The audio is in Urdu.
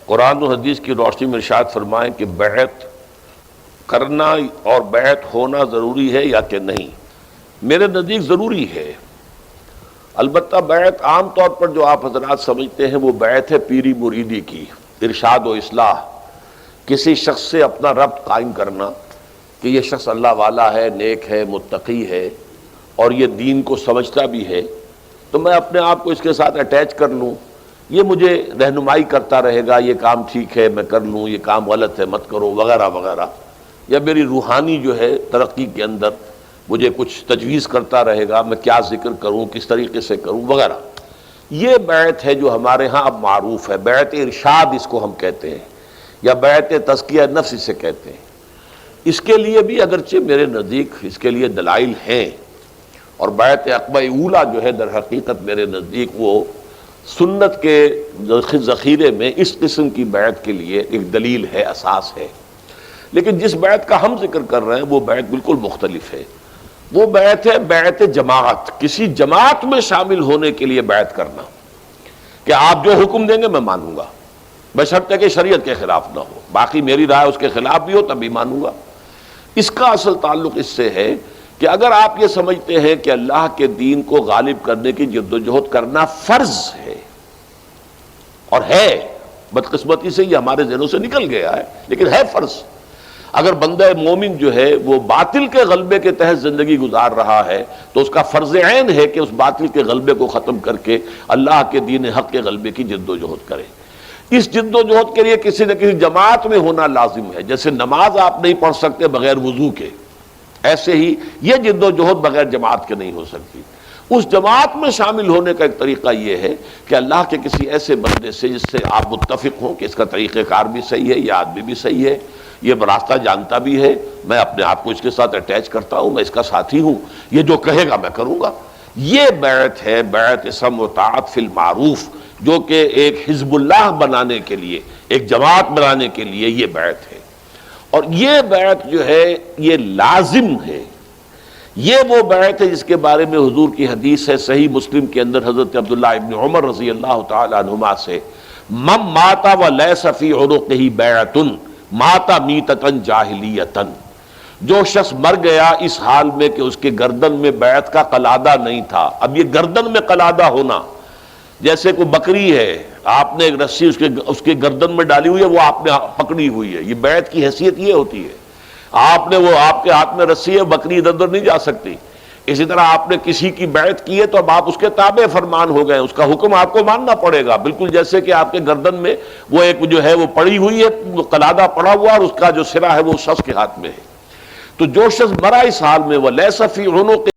قرآن و حدیث کی روشنی میں ارشاد فرمائیں کہ بیعت کرنا اور بیعت ہونا ضروری ہے یا کہ نہیں؟ میرے نزدیک ضروری ہے، البتہ بیعت عام طور پر جو آپ حضرات سمجھتے ہیں وہ بیعت ہے پیری مریدی کی، ارشاد و اصلاح، کسی شخص سے اپنا ربط قائم کرنا کہ یہ شخص اللہ والا ہے، نیک ہے، متقی ہے اور یہ دین کو سمجھتا بھی ہے، تو میں اپنے آپ کو اس کے ساتھ اٹیچ کر لوں، یہ مجھے رہنمائی کرتا رہے گا، یہ کام ٹھیک ہے میں کر لوں، یہ کام غلط ہے مت کرو وغیرہ وغیرہ، یا میری روحانی جو ہے ترقی کے اندر مجھے کچھ تجویز کرتا رہے گا، میں کیا ذکر کروں، کس طریقے سے کروں وغیرہ۔ یہ بیعت ہے جو ہمارے ہاں اب معروف ہے، بیعت ارشاد اس کو ہم کہتے ہیں، یا بیعت تزکیہ نفس اسے کہتے ہیں۔ اس کے لیے بھی اگرچہ میرے نزدیک اس کے لیے دلائل ہیں، اور بیعت عقبہ اولیٰ جو ہے در حقیقت میرے نزدیک وہ سنت کے ذخیرے میں اس قسم کی بیعت کے لیے ایک دلیل ہے، اساس ہے، لیکن جس بیعت کا ہم ذکر کر رہے ہیں وہ بیعت بالکل مختلف ہے۔ وہ بیعت ہے بیعت جماعت، کسی جماعت میں شامل ہونے کے لیے بیعت کرنا کہ آپ جو حکم دیں گے میں مانوں گا، بشرطے کہ شریعت کے خلاف نہ ہو، باقی میری رائے اس کے خلاف بھی ہو تب بھی مانوں گا۔ اس کا اصل تعلق اس سے ہے کہ اگر آپ یہ سمجھتے ہیں کہ اللہ کے دین کو غالب کرنے کی جدوجہد کرنا فرض ہے، اور ہے، بدقسمتی سے یہ ہمارے ذہنوں سے نکل گیا ہے لیکن ہے فرض، اگر بندہ مومن جو ہے وہ باطل کے غلبے کے تحت زندگی گزار رہا ہے تو اس کا فرض عین ہے کہ اس باطل کے غلبے کو ختم کر کے اللہ کے دین حق کے غلبے کی جدوجہد کرے۔ اس جدوجہد کے لیے کسی نہ کسی جماعت میں ہونا لازم ہے، جیسے نماز آپ نہیں پڑھ سکتے بغیر وضو کے، ایسے ہی یہ جدوجہد بغیر جماعت کے نہیں ہو سکتی۔ اس جماعت میں شامل ہونے کا ایک طریقہ یہ ہے کہ اللہ کے کسی ایسے بندے سے جس سے آپ متفق ہوں کہ اس کا طریقہ کار بھی صحیح ہے، یہ آدمی بھی صحیح ہے، یہ راستہ جانتا بھی ہے، میں اپنے آپ کو اس کے ساتھ اٹیچ کرتا ہوں، میں اس کا ساتھی ہوں، یہ جو کہے گا میں کروں گا۔ یہ بیعت ہے، بیعت سمع و طاعت فی المعروف، جو کہ ایک حزب اللہ بنانے کے لیے، ایک جماعت بنانے کے لیے یہ بیعت ہے، اور یہ بیعت جو ہے یہ لازم ہے۔ یہ وہ بیعت ہے جس کے بارے میں حضور کی حدیث ہے صحیح مسلم کے اندر، حضرت عبداللہ ابن عمر رضی اللہ تعالی عنہما سے، من مات ولیس فی عنقہ بیعۃ مات میتۃ جاہلیۃ، جو شخص مر گیا اس حال میں کہ اس کے گردن میں بیعت کا قلادہ نہیں تھا۔ اب یہ گردن میں قلادہ ہونا، جیسے کوئی بکری ہے، آپ نے ایک رسی اس کے گردن میں ڈالی ہوئی ہے، وہ آپ نے پکڑی ہوئی ہے، یہ بیعت کی حیثیت یہ ہوتی ہے۔ آپ نے وہ آپ کے ہاتھ میں رسی ہے، بکری ادھر ادھر نہیں جا سکتی۔ اسی طرح آپ نے کسی کی بیعت کی ہے تو اب آپ اس کے تابع فرمان ہو گئے، اس کا حکم آپ کو ماننا پڑے گا، بالکل جیسے کہ آپ کے گردن میں وہ ایک جو ہے وہ پڑی ہوئی ہے، وہ قلادہ پڑا ہوا اور اس کا جو سرا ہے وہ اس شخص کے ہاتھ میں ہے۔ تو جو شخص مرا اس حال میں وہ لیس فی عنق